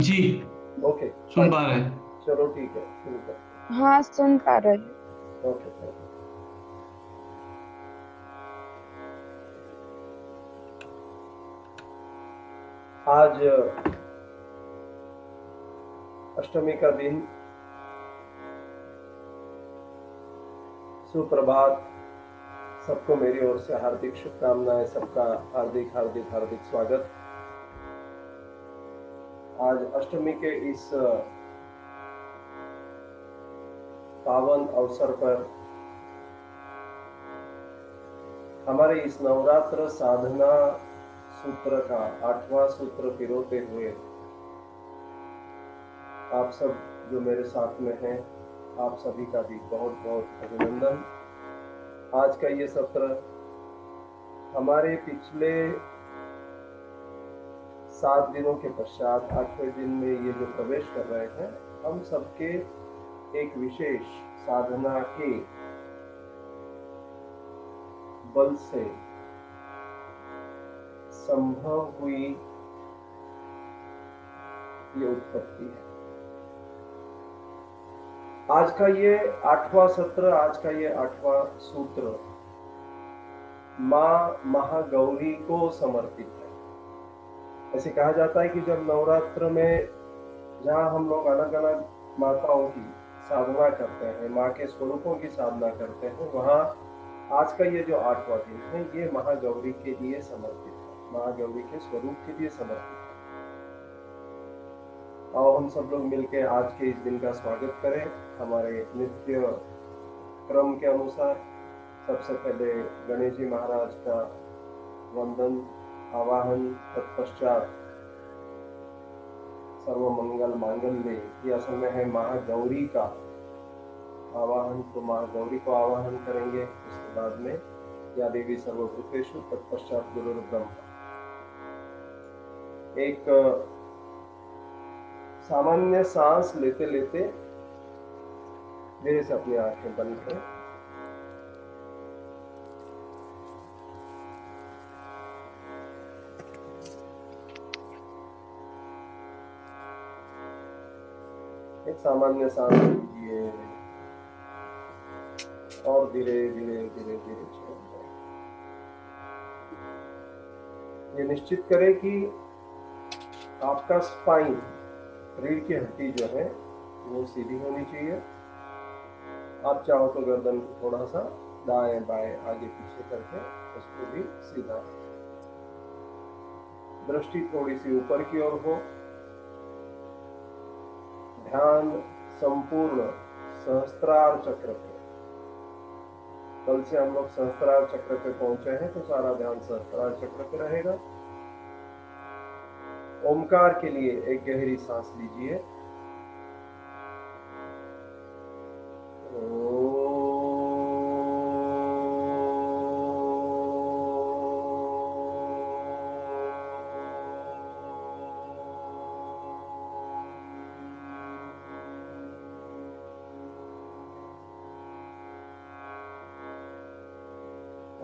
जी। Okay सुन fine. पा रहे हैं। चलो ठीक है, शुरू करते हाँ, सुन पा रहे हैं। हैं। Okay fine. आज अष्टमी का दिन। सुप्रभात। सबको मेरी ओर से हार्दिक शुभकामनाएं। सबका हार्दिक हार्दिक हार्दिक स्वागत। आज अष्टमी के इस पावन अवसर पर हमारे इस नवरात्र साधना सूत्र का 8वां सूत्र पिरोते हुए आप सब जो मेरे साथ में हैं, आप सभी का भी बहुत बहुत अभिनंदन। आज का ये सत्र हमारे पिछले 7 दिनों के पश्चात 8वें दिन में ये जो प्रवेश कर रहे हैं, हम सबके एक विशेष साधना के बल से संभव हुई ये उत्पत्ति है। आज का ये 8वां सत्र, आज का ये 8वां सूत्र माँ महागौरी को समर्पित है। ऐसे कहा जाता है कि जब नवरात्र में जहाँ हम लोग अलग अलग माताओं की साधना करते हैं, माँ के स्वरूपों की साधना करते हैं, वहाँ आज का ये जो 8वां दिन है, ये महागौरी के लिए समर्पित है, महागौरी के स्वरूप के लिए समर्पित है। और हम सब लोग मिलकर आज के इस दिन का स्वागत करें हमारे नित्य क्रम के अनुसार। सबसे पहले गणेश जी महाराज का वंदन, आवाहन, तत्पश्चात सर्व मंगल मांगल्य, ये असल में है महागौरी का आवाहन, तो महागौरी को आवाहन करेंगे। उसके बाद में या देवी सर्वभूतेषु, तत्पश्चात गुरुर्ब्रह्मा। एक सामान्य सांस लेते लेते धीरे से अपनी आंखें बंद करें। एक सामान्य सांस लीजिए और धीरे धीरे धीरे धीरे छोड़ दें। ये निश्चित करें कि आपका स्पाइन, रीढ़ की हड्डी जो है वो सीधी होनी चाहिए। आप चाहो तो गर्दन को थोड़ा सा दाएं बाएं आगे पीछे करके उसको भी सीधा। दृष्टि थोड़ी सी ऊपर की ओर हो। ध्यान संपूर्ण सहस्त्रार चक्र पे। कल से हम लोग सहस्त्रार चक्र पे पहुंचे हैं, तो सारा ध्यान सहस्त्रार चक्र पे रहेगा। ओमकार के लिए एक गहरी सांस लीजिए।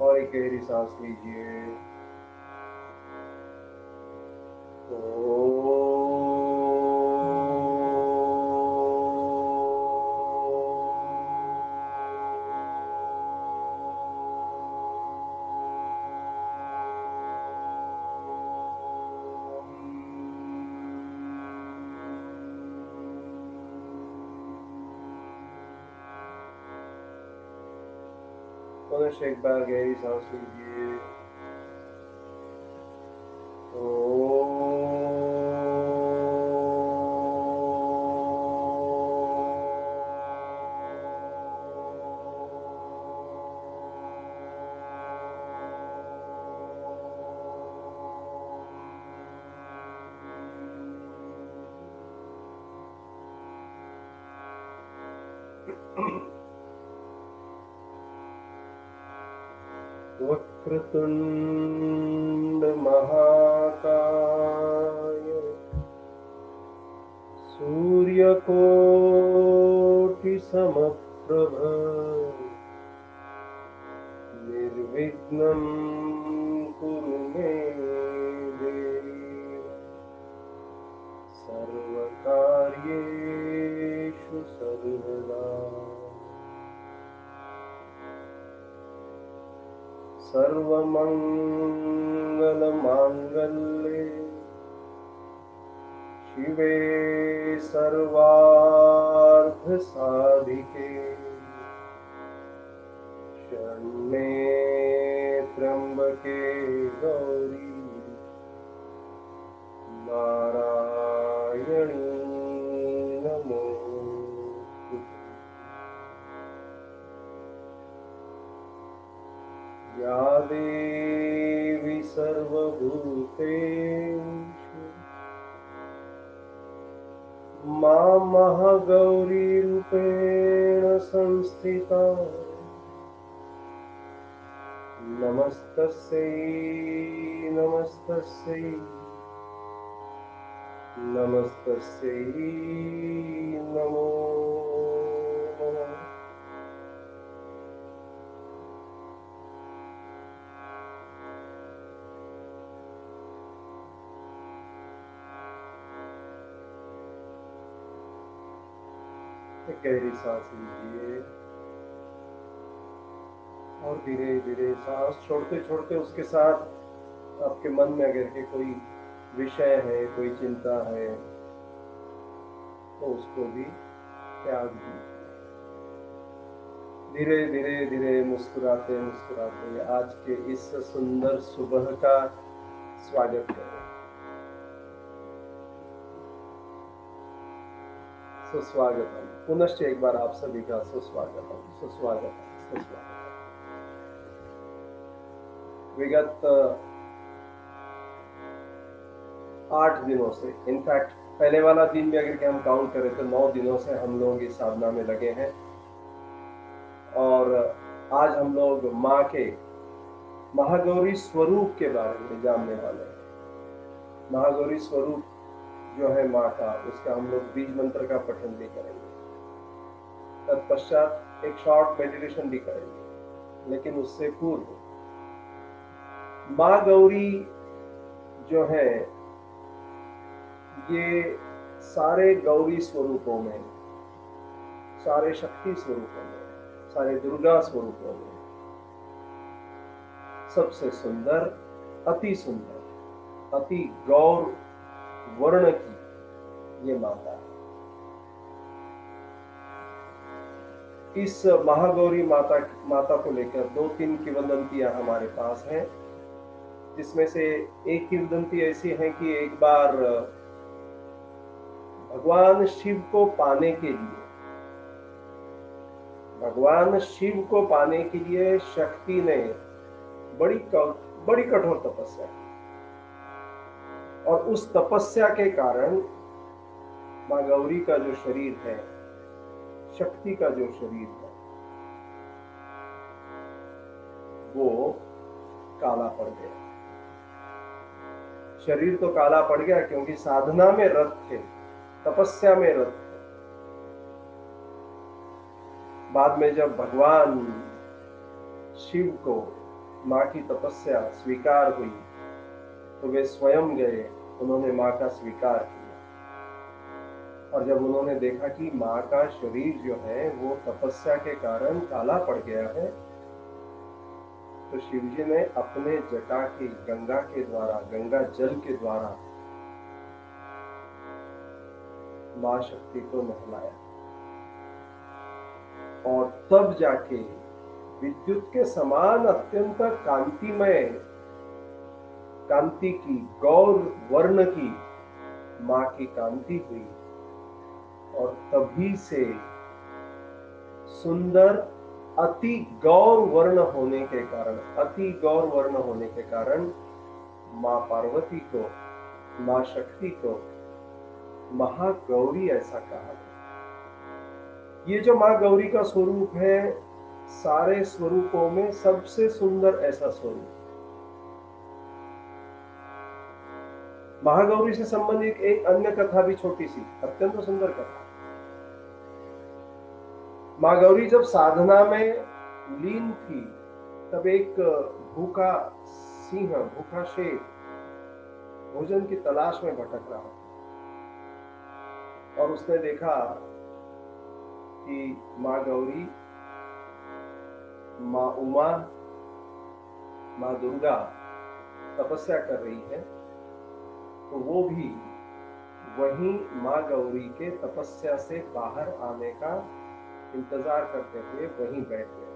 और एक गहरी सांस लीजिए। पुनः एक बार गहरी सांस लीजिए। वक्रतुंड महाकाय सूर्यकोटि समप्रभ निर्विघ्नं कुरु मे देव सर्व कार्येषु सर्वदा सर्वमंगलमांगल्ये शिवे सर्वार्थसाधिके शरण्ये त्र्यंबके गौरी नारायणी नमोस्तुते। या देवी सर्वभूतेषु महागौरीरूपेण संस्थिता नमस्तस्यै नमस्तस्यै नमस्तस्यै नमो नमः। गहरी सांस लीजिए और धीरे धीरे सांस छोड़ते छोड़ते उसके साथ आपके मन में अगर के कोई विषय है, कोई चिंता है, तो उसको भी त्याग दीजिए। धीरे धीरे धीरे मुस्कुराते मुस्कुराते आज के इस सुंदर सुबह का स्वागत करें। सुस्वागतम। पुनश्च एक बार आप सभी का सुस्वागतम सुस्वागतम सुस्वागतम। विगत 8 दिनों से, इनफैक्ट पहले वाला दिन भी अगर हम काउंट करें तो 9 दिनों से हम लोग इस साधना में लगे हैं और आज हम लोग माँ के महागौरी स्वरूप के बारे में जानने वाले हैं। महागौरी स्वरूप जो है माँ का, उसका हम लोग बीज मंत्र का पठन भी करेंगे, तत्पश्चात एक शॉर्ट मेडिटेशन भी करेंगे। लेकिन उससे पूर्व माँ गौरी जो है ये सारे गौरी स्वरूपों में, सारे शक्ति स्वरूपों में, सारे दुर्गा स्वरूपों में सबसे सुंदर, अति सुंदर, अति गौर वर्ण की ये माता है। इस महागौरी माता को लेकर 2-3 किंवदंतियां हमारे पास हैं, जिसमें से एक किंवदंती ऐसी है कि एक बार भगवान शिव को पाने के लिए शक्ति ने बड़ी कठोर तपस्या की और उस तपस्या के कारण माँ गौरी का जो शरीर है, शक्ति का जो शरीर है, वो काला पड़ गया। शरीर तो काला पड़ गया क्योंकि साधना में रत थे, तपस्या में रत थे। बाद में जब भगवान शिव को माँ की तपस्या स्वीकार हुई तो वे स्वयं गए, उन्होंने माँ का स्वीकार किया और जब उन्होंने देखा कि माँ का शरीर जो है वो तपस्या के कारण काला पड़ गया है, तो शिवजी ने अपने जटा की गंगा के द्वारा, गंगा जल के द्वारा माँ शक्ति को नहलाया और तब जाके विद्युत के समान अत्यंत कांति की, गौर वर्ण की माँ की कांति हुई और तभी से सुंदर अति गौर वर्ण होने के कारण माँ पार्वती को, माँ शक्ति को महागौरी ऐसा कहा गया। ये जो माँ गौरी का स्वरूप है, सारे स्वरूपों में सबसे सुंदर ऐसा स्वरूप। महागौरी से संबंधित एक अन्य कथा भी छोटी सी, अत्यंत सुंदर कथा। माँ गौरी जब साधना में लीन थी तब एक भूखा सिंह, भूखा शेर भोजन की तलाश में भटक रहा था। और उसने देखा कि माँ गौरी, माँ उमा, माँ दुर्गा तपस्या कर रही है, तो वो भी वहीं माँ गौरी के तपस्या से बाहर आने का इंतजार करते हुए वहीं बैठ गए।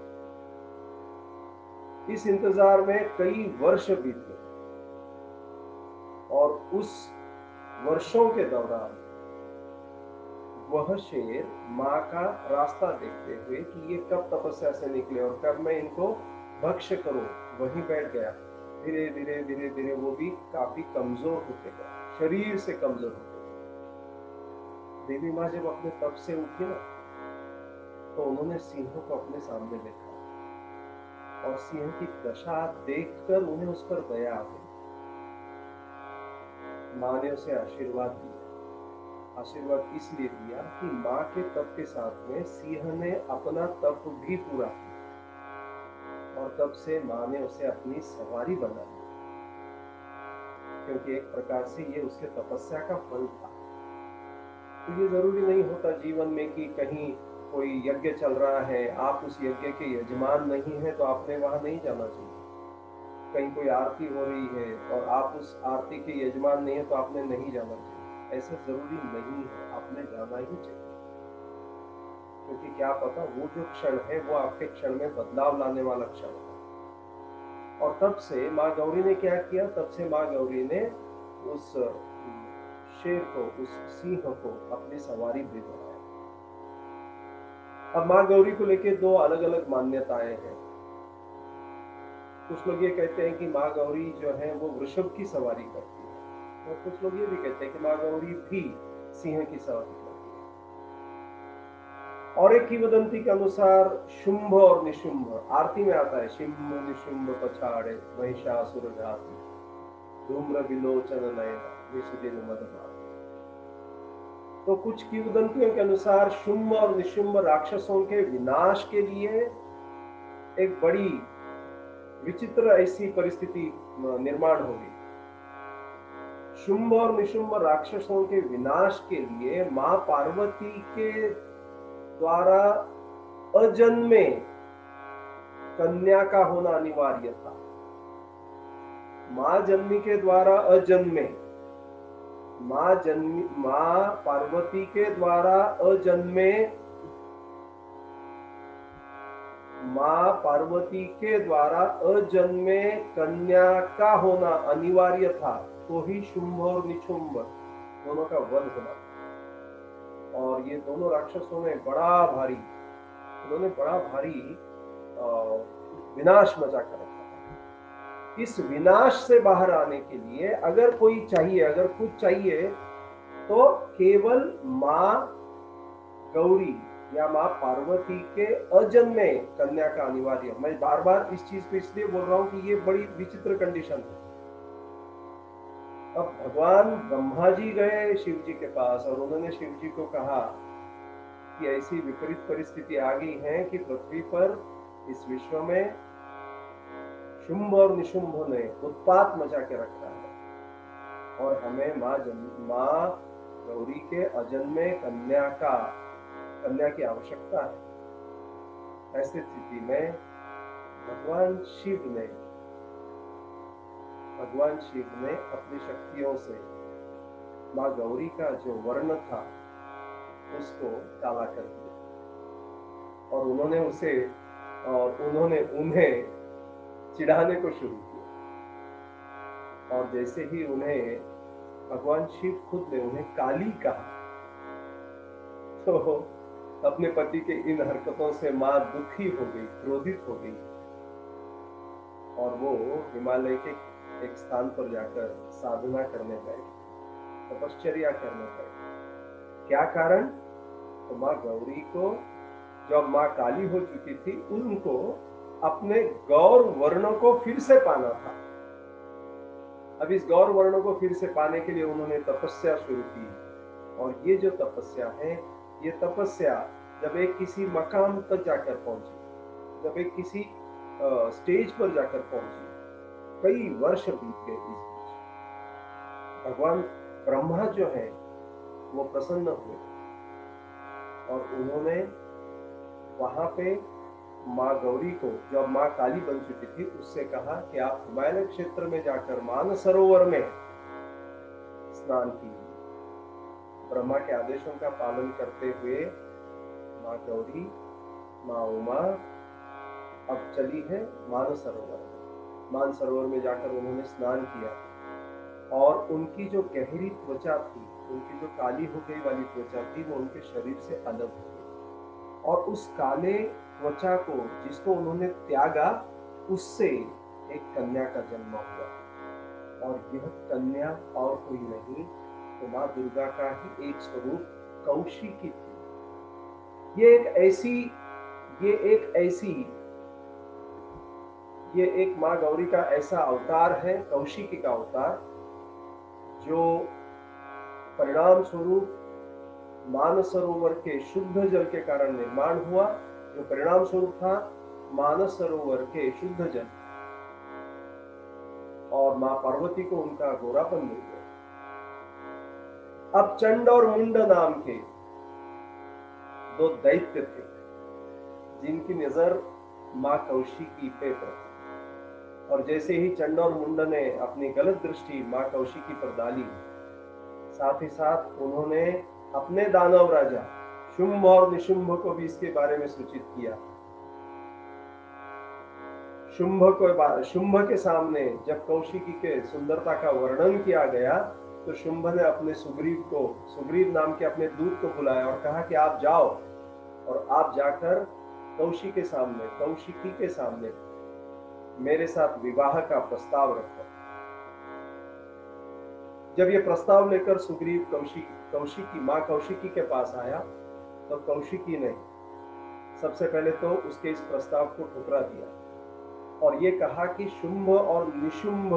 इस इंतजार में कई वर्ष बीत गए और उस वर्षों के दौरान वह शेर माँ का रास्ता देखते हुए कि ये कब तपस्या से निकले और कब मैं इनको भक्ष्य करूं, वहीं बैठ गया। धीरे धीरे धीरे धीरे वो भी काफी कमजोर होते गए, शरीर से कमजोर होते गए। देवी माँ जब अपने तप से उठी ना, तो उन्होंने सिंह को अपने सामने देखा और सिंह की दशा देखकर उन्हें उस पर दया आ गई। माँ ने उसे आशीर्वाद दिया। आशीर्वाद इसलिए दिया कि माँ के तप के साथ में सिंह ने अपना तप भी पूरा किया और तब से माँ ने उसे अपनी सवारी बना ली, क्योंकि एक प्रकार से ये उसके तपस्या का फल था। तो ये जरूरी नहीं होता जीवन में कि कहीं कोई यज्ञ चल रहा है, आप उस यज्ञ के यजमान नहीं है तो आपने वहां नहीं जाना चाहिए। कहीं कोई आरती हो रही है और आप उस आरती के यजमान नहीं है तो आपने नहीं जाना चाहिए। ऐसा जरूरी नहीं है, आपने जाना ही चाहिए, क्योंकि क्या पता वो जो क्षण है वो आपके क्षण में बदलाव लाने वाला क्षण है। और तब से माँ गौरी ने क्या किया, तब से माँ गौरी ने उस शेर को, उस सिंह को अपनी सवारी भी बनाया। अब माँ गौरी को लेकर दो अलग अलग मान्यताएं हैं। कुछ लोग ये कहते हैं कि माँ गौरी जो है वो वृषभ की सवारी करती है, और कुछ लोग ये भी कहते हैं कि माँ गौरी भी सिंह की सवारी करती है। और एक किंवदंती के अनुसार शुंभ और निशुंभ आरती में आता है, शुंभ निशुंभ पछाड़े महिषासुर घाती धूम्र विलोचन नयन विसुदिन मदमात। तो कुछ किंवदंतियों के अनुसार शुंभ और निशुंभ राक्षसों के विनाश के लिए एक बड़ी विचित्र ऐसी परिस्थिति निर्माण होगी। शुंभ और निशुंभ राक्षसों के विनाश के लिए मां पार्वती के द्वारा अजन्मे कन्या का होना अनिवार्य था। मां जन्मी के द्वारा अजन्मे, मां पार्वती के द्वारा अजन्मे, मां पार्वती के द्वारा अजन्मे कन्या का होना अनिवार्य था, तो ही शुंभ और निशुंभ दोनों का वध होना था। और ये दोनों राक्षसों ने बड़ा भारी विनाश मचा कर रखा था। इस विनाश से बाहर आने के लिए अगर कोई चाहिए, अगर कुछ चाहिए, तो केवल मां गौरी या मां पार्वती के अजन्मे कन्या का अनिवार्य। मैं बार बार इस चीज को इसलिए बोल रहा हूं कि ये बड़ी विचित्र कंडीशन है। अब भगवान ब्रह्मा जी गए शिव जी के पास और उन्होंने शिव जी को कहा कि ऐसी विपरीत परिस्थिति आ गई है कि पृथ्वी पर, इस विश्व में शुंभ और निशुंभ ने उत्पात मचा के रखा है और हमें मां गौरी के अजन्मे कन्या की आवश्यकता है। ऐसी स्थिति में भगवान शिव ने अपनी शक्तियों से मां गौरी का जो वर्ण था उसको काला कर दिया और उन्होंने उन्हें चिढ़ाने को शुरू किया। और जैसे ही उन्हें भगवान शिव खुद ने उन्हें काली कहा, तो अपने पति के इन हरकतों से मां दुखी हो गई, क्रोधित हो गई और वो हिमालय के एक स्थान पर जाकर साधना करने बैठी, तपश्चर्या करने बैठी। क्या कारण? तो मां गौरी को, जब मां काली हो चुकी थी, उनको अपने गौर वर्ण को फिर से पाना था। अब इस गौर वर्ण को फिर से पाने के लिए उन्होंने तपस्या शुरू की। और ये जो तपस्या है, ये तपस्या जब एक किसी मकाम तक जाकर पहुंची, जब एक किसी स्टेज पर जाकर पहुंची, कई वर्ष बीत गए। इस बीच भगवान ब्रह्मा जो है वो प्रसन्न हुए और उन्होंने वहां पे माँ गौरी को, जो अब माँ काली बन चुकी थी, उससे कहा कि आप हिमालय क्षेत्र में जाकर मानसरोवर में स्नान कीजिए। ब्रह्मा के आदेशों का पालन करते हुए माँ गौरी, माँ उमा अब चली है मानसरोवर। मानसरोवर में जाकर उन्होंने स्नान किया और उनकी जो गहरी त्वचा थी, उनकी जो काली हो गई वाली त्वचा थी, वो उनके शरीर से अलग हो गई और उस काले त्वचा को, जिसको उन्होंने त्यागा, उससे एक कन्या का जन्म हुआ और यह कन्या और कोई नहीं तो माँ दुर्गा का ही एक स्वरूप कौशिकी थी। ये एक माँ गौरी का ऐसा अवतार है, कौशिकी का अवतार, जो परिणाम स्वरूप मानसरोवर के शुद्ध जल के कारण निर्माण हुआ, जो परिणाम स्वरूप था मानसरोवर के शुद्ध जल, और मां पार्वती को उनका गोरापन मिल गया। अब चंड और मुंड नाम के दो दैत्य थे, जिनकी नजर मां कौशिकी पे पड़ी, और जैसे ही चंड और मुंड ने अपनी गलत दृष्टि मां कौशिकी पर डाली, साथ ही साथ उन्होंने अपने दानव राजा शुंभ और निशुंभ को भी इसके बारे में सूचित किया। शुंभ के सामने जब कौशिकी के सुंदरता का वर्णन किया गया, तो शुंभ ने अपने सुग्रीव नाम के अपने दूत को बुलाया और कहा कि आप जाओ और आप जाकर कौशिकी के सामने मेरे साथ विवाह का प्रस्ताव रखो। जब ये प्रस्ताव लेकर सुग्रीव माँ कौशिकी के पास आया, तो कौशिकी ने सबसे पहले तो उसके इस प्रस्ताव को ठुकरा दिया और ये कहा कि शुंभ और निशुंभ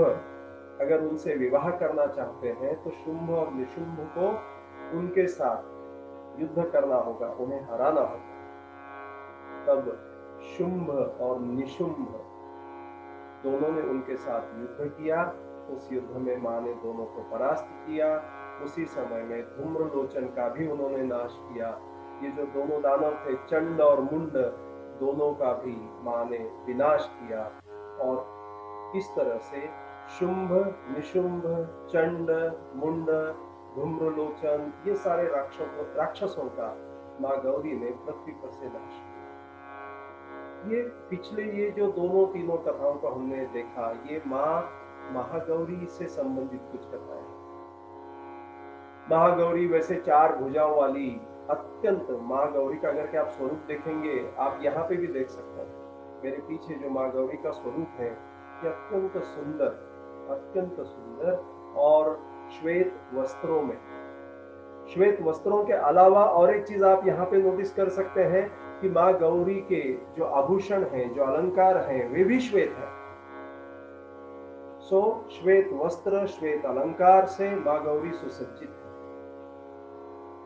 अगर उनसे विवाह करना चाहते हैं तो शुंभ और निशुंभ को उनके साथ युद्ध करना होगा, उन्हें हराना होगा। तब शुंभ और निशुंभ दोनों ने उनके साथ युद्ध किया। उस युद्ध में मां ने दोनों को परास्त किया। उसी समय में धूम्रलोचन का भी उन्होंने नाश किया। ये जो दोनों दानव थे, चंड और मुंड, दोनों का भी मां ने विनाश किया। और इस तरह से शुंभ, निशुंभ, चंड, मुंड, धूम्रलोचन, ये सारे राक्षसों का मां गौरी ने पृथ्वी पर से नाश किया। ये जो तीनों कथाओं को हमने देखा, ये मां महागौरी से संबंधित कुछ कथाएं। महागौरी वैसे 4 भुजाओं वाली अत्यंत, मां गौरी का अगर के आप स्वरूप देखेंगे, आप यहाँ पे भी देख सकते हैं। मेरे पीछे जो मां गौरी का स्वरूप है, ये अत्यंत सुंदर और श्वेत वस्त्रों के अलावा और एक चीज आप यहाँ पे नोटिस कर सकते हैं कि मां गौरी के जो आभूषण हैं, जो अलंकार हैं, वे भी श्वेत हैं। श्वेत वस्त्र, श्वेत अलंकार से मां गौरी सुसज्जित है।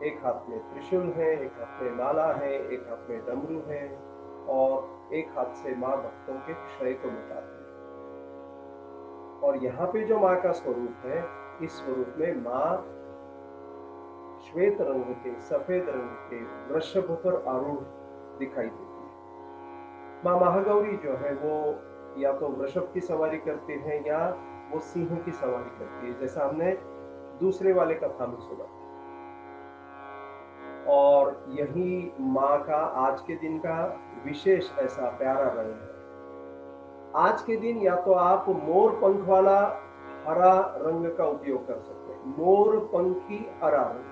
एक हाथ में त्रिशूल है, एक हाथ में माला है, एक हाथ में डमरू है और एक हाथ से मां भक्तों के क्षय को मिटाती है। और यहाँ पे जो मां का स्वरूप है, इस स्वरूप में मां श्वेत रंग के, सफेद रंग के वृषभ पर आरूढ़ दिखाई देती है। मां महागौरी जो है वो या तो वृषभ की सवारी करती है या वो सिंह की सवारी करती है, जैसा हमने दूसरे वाले कथा में सुना। और यही मां का आज के दिन का विशेष ऐसा प्यारा रंग है। आज के दिन या तो आप मोर पंख वाला हरा रंग का उपयोग कर सकते हैं। मोर पंखी हरा रंग।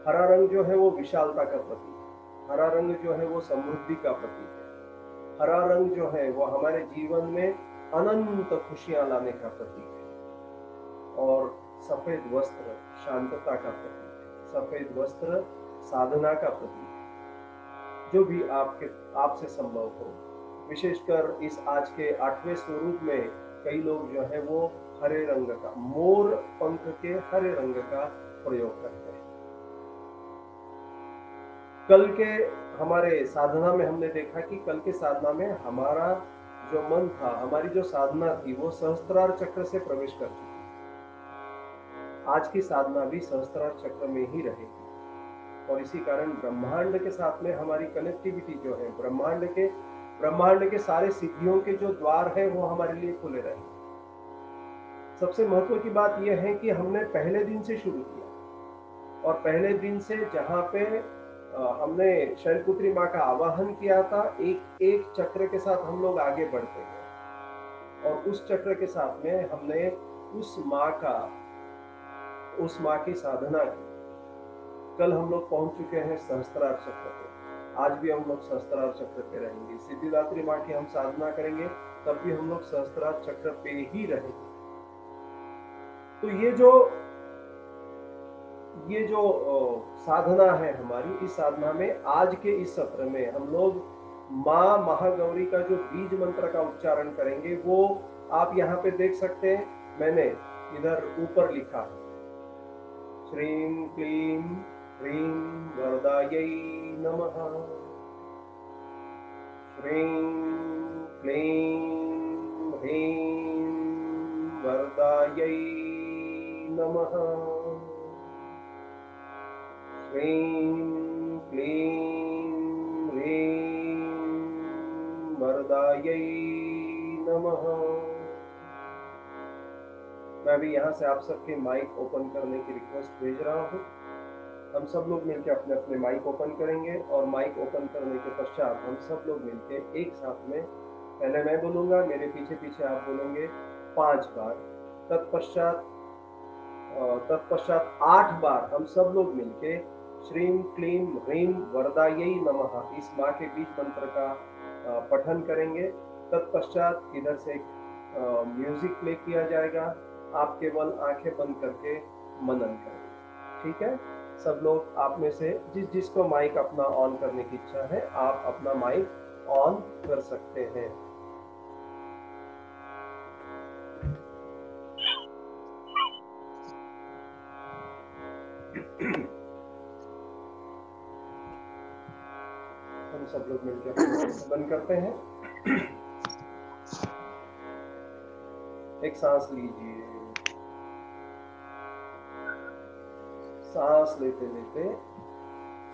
हरा रंग जो है वो विशालता का प्रतीक है। हरा रंग जो है वो समृद्धि का प्रतीक है। हरा रंग जो है वो हमारे जीवन में अनंत खुशियां लाने का प्रतीक है। और सफेद वस्त्र शांतता का प्रतीक है। सफेद वस्त्र साधना का प्रतीक है। जो भी आपसे संभव हो, विशेषकर इस आज के 8वें स्वरूप में कई लोग जो है वो हरे रंग का, मोर पंख के हरे रंग का प्रयोग करते हैं। कल के हमारे साधना में हमने देखा कि कल के साधना में हमारा जो मन था, हमारी जो साधना थी, वो सहस्त्रार चक्र से प्रवेश कर चुकी। आज की साधना भी सहस्त्रार चक्र में ही रहेगी। और इसी कारण ब्रह्मांड के साथ में हमारी कनेक्टिविटी जो है, ब्रह्मांड के सारे सिद्धियों के जो द्वार है वो हमारे लिए खुले रहे। सबसे महत्व की बात यह है कि हमने पहले दिन से शुरू किया, और पहले दिन से जहाँ पे हमने शैलपुत्री माँ का आवाहन किया था, एक एक चक्र के साथ हम लोग आगे बढ़ते हैं, और उस चक्र के साथ में हमने उस माँ की साधना की। कल हम लोग पहुंच चुके हैं सहस्त्रार चक्र पे, आज भी हम लोग सहस्त्रार चक्र पे रहेंगे। सिद्धिदात्री माँ की हम साधना करेंगे तब भी हम लोग सहस्त्रार चक्र पे ही रहेंगे। तो ये जो साधना है हमारी, इस साधना में आज के इस सत्र में हम लोग माँ महागौरी का जो बीज मंत्र का उच्चारण करेंगे, वो आप यहाँ पे देख सकते हैं, मैंने इधर ऊपर लिखा है, श्रीं क्लीं ह्रीं वरदायै नमः, श्रीं क्लीं ह्रीं वरदायै नमः, श्रीं क्लीं ह्रीं वरदायै नमः। मैं भी यहाँ से आप सबके माइक ओपन करने की रिक्वेस्ट भेज रहा हूँ। हम सब लोग मिलकर अपने अपने माइक ओपन करेंगे, और माइक ओपन करने के पश्चात हम सब लोग मिलकर एक साथ में, पहले मैं बोलूँगा, मेरे पीछे पीछे आप बोलेंगे 5 बार, तत्पश्चात 8 बार हम सब लोग मिलके श्रीं क्लीं ह्रीं वरदायै नमः इस माँ के बीज मंत्र का पठन करेंगे। तत्पश्चात इधर से म्यूजिक प्ले किया जाएगा, आप केवल आंखें बंद करके मनन करेंगे। ठीक है, सब लोग आप में से जिसको माइक अपना ऑन करने की इच्छा है, आप अपना माइक ऑन कर सकते हैं। हम सब लोग मिलकर बंद करते हैं। एक सांस लीजिए, सांस लेते लेते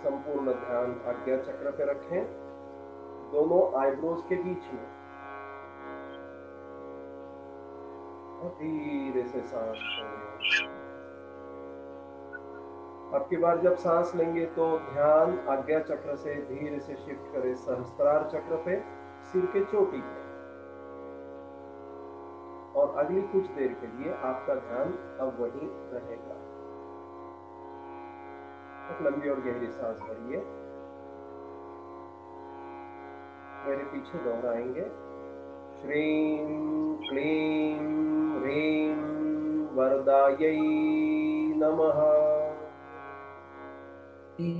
संपूर्ण ध्यान आज्ञा चक्र पे रखें, दोनों आईब्रोज के बीच में, और धीरे से सांस छोड़ें। अब की बार जब सांस लेंगे तो ध्यान आज्ञा चक्र से धीरे से शिफ्ट करें सहस्त्रार चक्र पे, सिर के चोटी पे, और अगली कुछ देर के लिए आपका ध्यान अब वहीं रहेगा। एक लंबी और गहरी सांस भरिए, मेरे पीछे दोहराएंगे, श्रीं क्लीं ह्रीं वरदायै नमः, श्रीं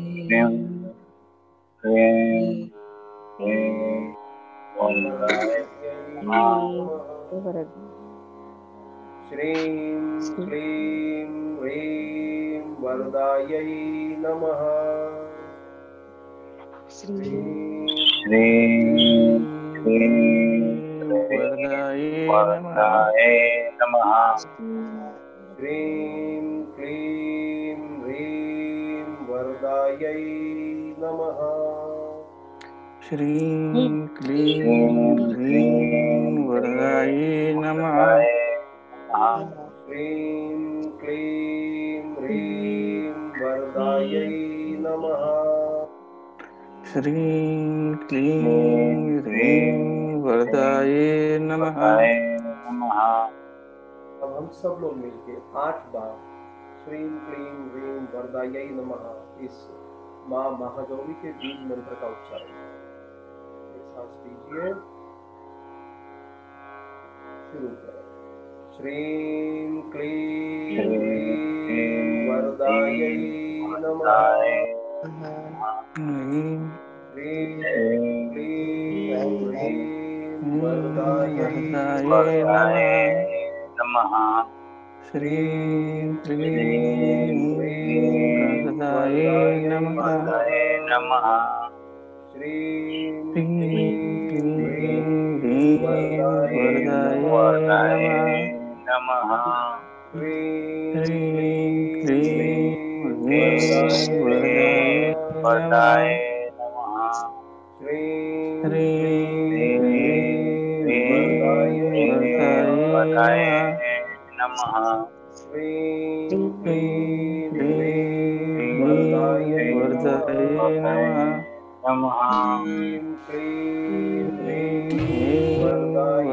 क्लीं ह्रीं वरदायै नमः, श्रीं क्लीं वरदायै नमः, श्रीं क्लीं ह्रीं वरदायै नमः, श्रीं क्लीं ह्रीं वरदायै नमः, श्रीं क्लीं ह्रीं वरदायै नमः, श्रीं क्लीं ह्रीं वरदायै नमः। अब हम सब लोग मिलके 8 बार श्रीं क्लीं ह्रीं वरदायै नमः इस माँ महागौरी के बीज मंत्र का उच्चारण करें। एक सांस लीजिए, शुरू करें। श्रीं क्लीं ह्रीं वरदायै नमः, श्रीं क्लीं ह्रीं वरदायै नमः, श्रीं क्लीं ह्रीं वरदायै नमः, श्रीं क्लीं ह्रीं वरदायै नमः, श्रीं क्लीं ह्रीं वरदायै वरदाय नमः। श्रीं ह्रीं क्लीं वरदाय नमः। श्रीं क्लीं वरदाय नमः।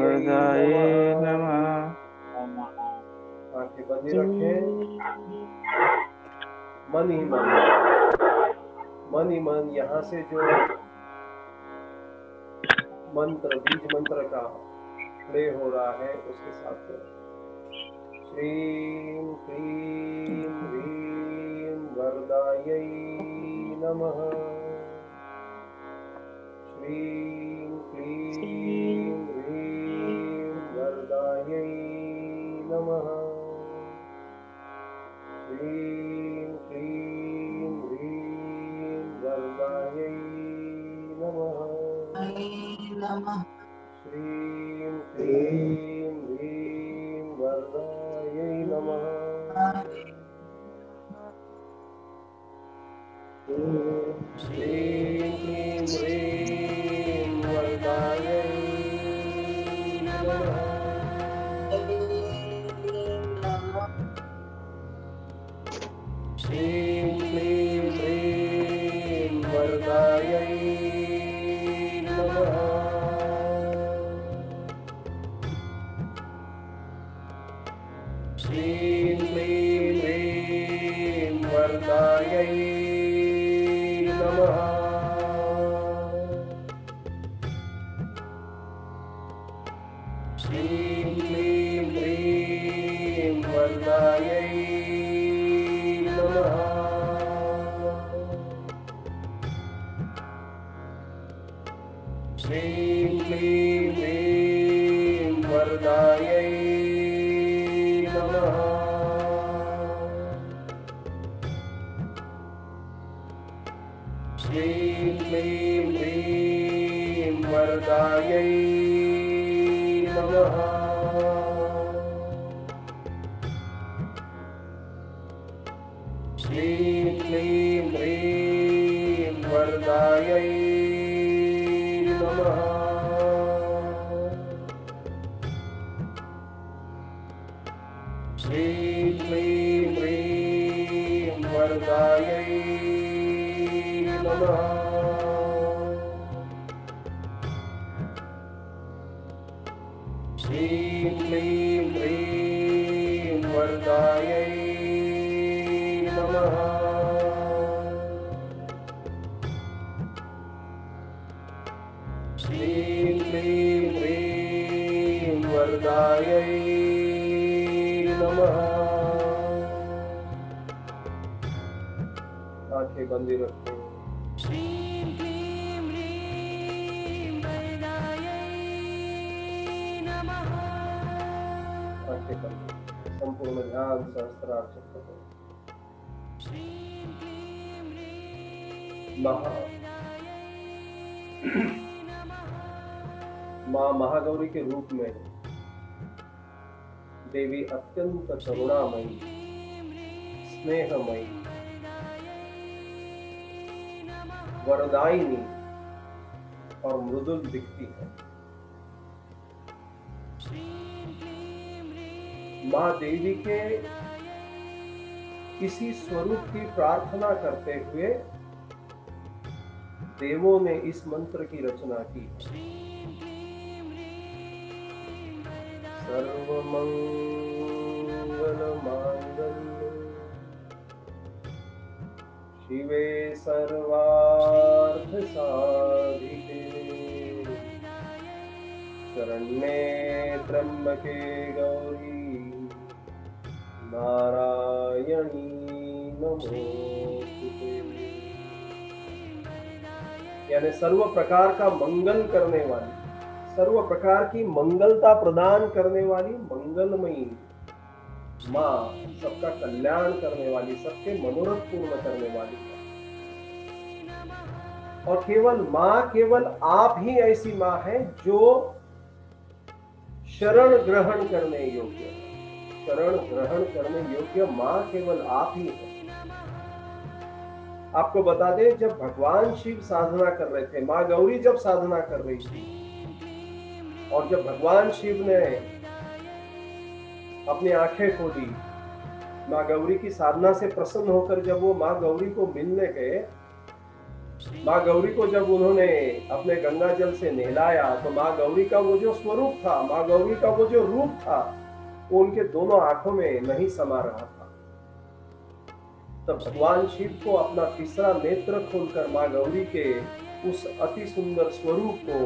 वरदाय नमः। आंखें बंदी रखें। मन ही मन यहाँ से जो मंत्र, बीज मंत्र का प्ले हो रहा है उसके साथ करें। श्रीं क्लीं ह्रीं वरदायै नमः। श्रीं क्लीं ह्रीं वरदायै नमः। श्रीं क्लीं ह्रीं वरदायै नमः। श्रीं क्लीं ह्रीं वरदायै नमः। श्रीं क्लीं ह्रीं वरदायै नमः। श्रीं क्लीं ह्रीं वरदायै नमः। श्रीं क्लीं ह्रीं वरदायै नमः। श्रीं क्लीं ह्रीं वरदायै नमः। श्रीं क्लीं ह्रीं वरदायै नमः। श्रीं क्लीं ह्रीं वरदायै नमः। श्रीं क्लीं ह्रीं वरदायै नमः। श्रीं क्लीं ह्रीं वरदायै नमः। श्रीं क्लीं ह्रीं वरदायै नमः। श्रीं क्लीं ह्रीं वरदायै नमः। आंखें बंदी रखें। आंखें बंद। संपूर्ण ध्यान सहस्त्रार चक्र करें। माँ महागौरी के रूप में देवी अत्यंत करुणामयी, स्नेहमयी, वरदायिनी और मृदुल दिखती है। माँ देवी के किसी स्वरूप की प्रार्थना करते हुए देवों ने इस मंत्र की रचना की। सर्वमंगल मांगल्ये शिवे सर्वार्थ साधिके शरण्ये त्र्यंबके गौरी नारायणी नमोस्तुते। यानी सर्व प्रकार का मंगल करने वाली, सर्व प्रकार की मंगलता प्रदान करने वाली मंगलमयी माँ, सबका कल्याण करने वाली, सबके मनोरथ पूर्ण करने वाली। और केवल माँ, केवल आप ही ऐसी माँ है जो शरण ग्रहण करने योग्य है। शरण ग्रहण करने योग्य माँ केवल आप ही है। आपको बता दें, जब भगवान शिव साधना कर रहे थे, माँ गौरी जब साधना कर रही थी, और जब भगवान शिव ने अपनी आंखें खोली, माँ गौरी की साधना से प्रसन्न होकर जब वो माँ गौरी को मिलने गए, माँ गौरी को जब उन्होंने अपने गंगा जल से नहलाया, तो माँ गौरी का वो जो स्वरूप था, माँ गौरी का वो जो रूप था, वो उनके दोनों आंखों में नहीं समा रहा था। तब भगवान शिव को अपना तीसरा नेत्र खोलकर माँ गौरी के उस अति सुंदर स्वरूप को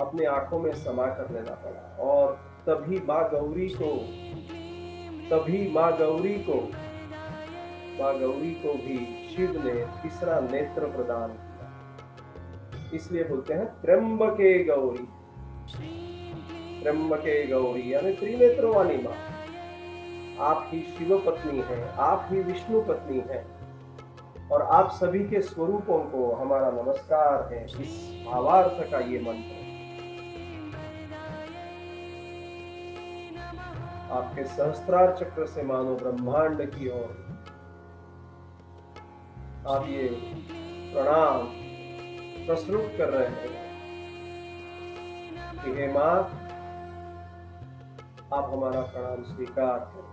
अपनी आंखों में समा कर लेना पड़ा, और तभी माँ गौरी को भी शिव ने तीसरा नेत्र प्रदान किया। इसलिए बोलते हैं त्र्यंबके गौरी, यानी त्रिनेत्र वाली माँ। आप ही शिव पत्नी हैं, आप ही विष्णु पत्नी हैं, और आप सभी के स्वरूपों को हमारा नमस्कार है। इस भावार्थ का ये मंत्र आपके सहस्त्रार चक्र से मानो ब्रह्मांड की ओर आप ये प्रणाम प्रस्तुत कर रहे हैं कि हे मां, आप हमारा प्रणाम स्वीकार करें।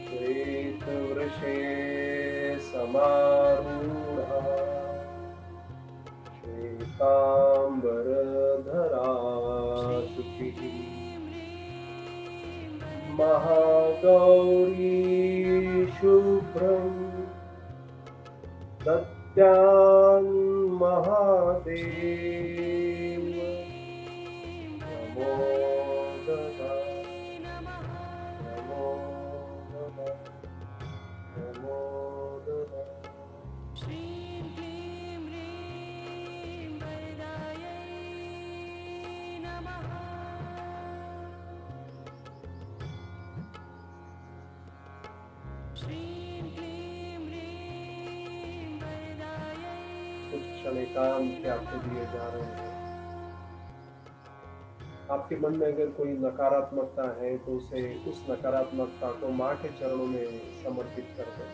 श्वेत वृषे समारूढ़ा श्वेतांबरधरा शुचिः महागौरी शुभ्रं दद्यान् महादेव नमो नमः नमो नमः नमो नमः। कुछ क्षण एकांत के आपको दिए जा रहे हैं। आपके मन में अगर कोई नकारात्मकता है तो उसे उस नकारात्मकता को माँ के चरणों में समर्पित कर दें।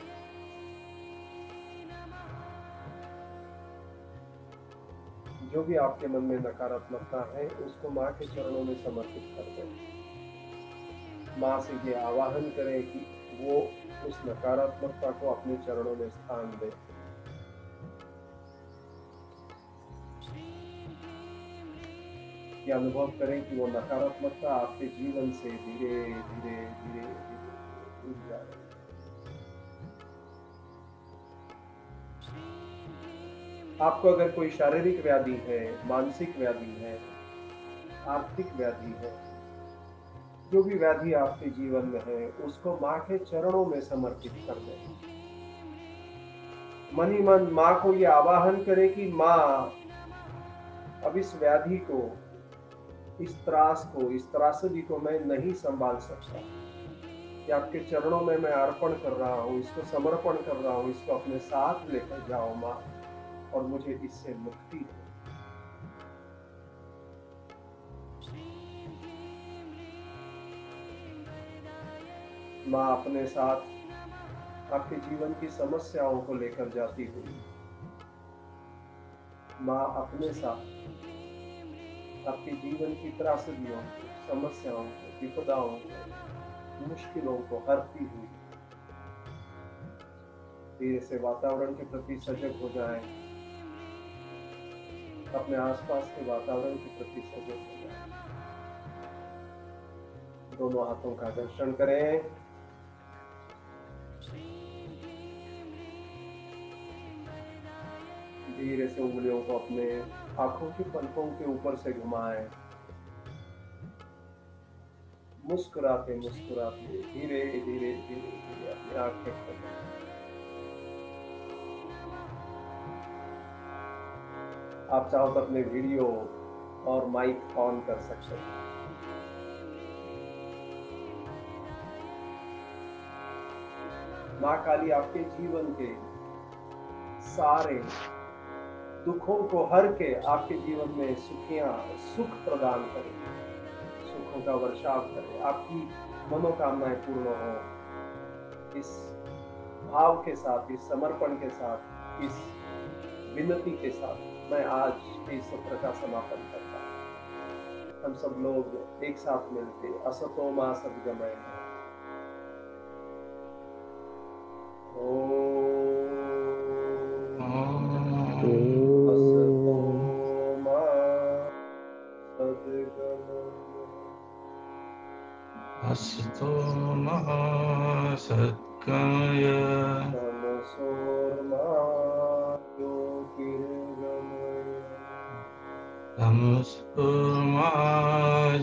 जो भी आपके मन में नकारात्मकता है उसको माँ के चरणों में समर्पित कर दें। माँ से ये आवाहन करें कि वो उस नकारात्मकता को अपने चरणों में स्थान दे। ये अनुभव करें कि वो नकारात्मकता आपके जीवन से धीरे धीरे धीरे धीरे दूर जा रही है। आपको अगर कोई शारीरिक व्याधि है, मानसिक व्याधि है, आर्थिक व्याधि है, जो भी व्याधि आपके जीवन में है, उसको माँ के चरणों में समर्पित कर दें। मन ही मन माँ को ये आवाहन करें कि माँ, अब इस व्याधि को, इस त्रास को, इस त्रासदी को मैं नहीं संभाल सकता। कि आपके चरणों में मैं अर्पण कर रहा हूँ, इसको समर्पण कर रहा हूँ, इसको अपने साथ लेकर जाओ माँ, और मुझे इससे मुक्ति दो। माँ अपने साथ आपके जीवन की समस्याओं को लेकर जाती हुई, माँ अपने साथ आपके जीवन की त्रासदियों को, समस्याओं को, विपदाओं को, मुश्किलों को हरती हुई धीरे से वातावरण के प्रति सजग हो जाएं। अपने आसपास के वातावरण के प्रति सजग हो जाएं। दोनों हाथों का दर्शन करें। धीरे से उंगलियों को अपने आंखों की पलकों के ऊपर से घुमाएं। मुस्कुराते मुस्कुराते धीरे धीरे धीरे धीरे अपनी आंखें खोलें। आप चाहो तो अपने वीडियो और माइक ऑन कर सकते हैं। माँ काली आपके जीवन के सारे दुखों को हर के आपके जीवन में सुख प्रदान करे, सुखों का वर्षाव करे, आपकी मनोकामनाएं पूर्ण हो। इस भाव के साथ, इस समर्पण के साथ, इस विनती के साथ मैं आज इस सत्र का समापन करता हूँ। हम सब लोग एक साथ मिलके असतो मा सद्गमय असतो मा असतो मा सद्गमय तमसोर्मा ज्योतिर्गमय तमसो मा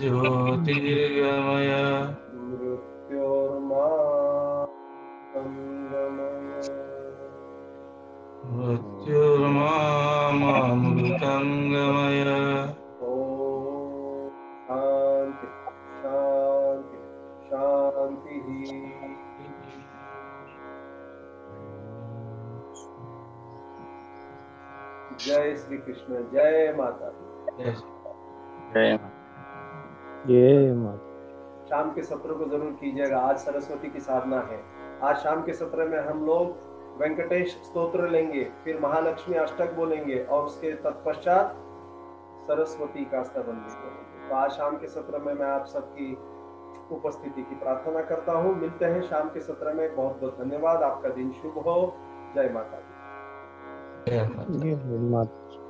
ज्योतिर्गमय मृत्योर्मा संगमय मृत्युर्मामृतं गमय। ओम शांति शांति शांति। जय श्री कृष्ण, जय माता दी। जय माता। शाम के सत्र को जरूर कीजिएगा। आज सरस्वती की साधना है। आज शाम के सत्र में हम लोग वेंकटेश स्तोत्र लेंगे, फिर महालक्ष्मी अष्टक बोलेंगे और उसके तत्पश्चात सरस्वती का स्तवन भी बोलेंगे। तो आज शाम के सत्र में मैं आप सबकी उपस्थिति की प्रार्थना करता हूँ। मिलते हैं शाम के सत्र में। बहुत बहुत धन्यवाद। आपका दिन शुभ हो। जय माता दी। जय माता।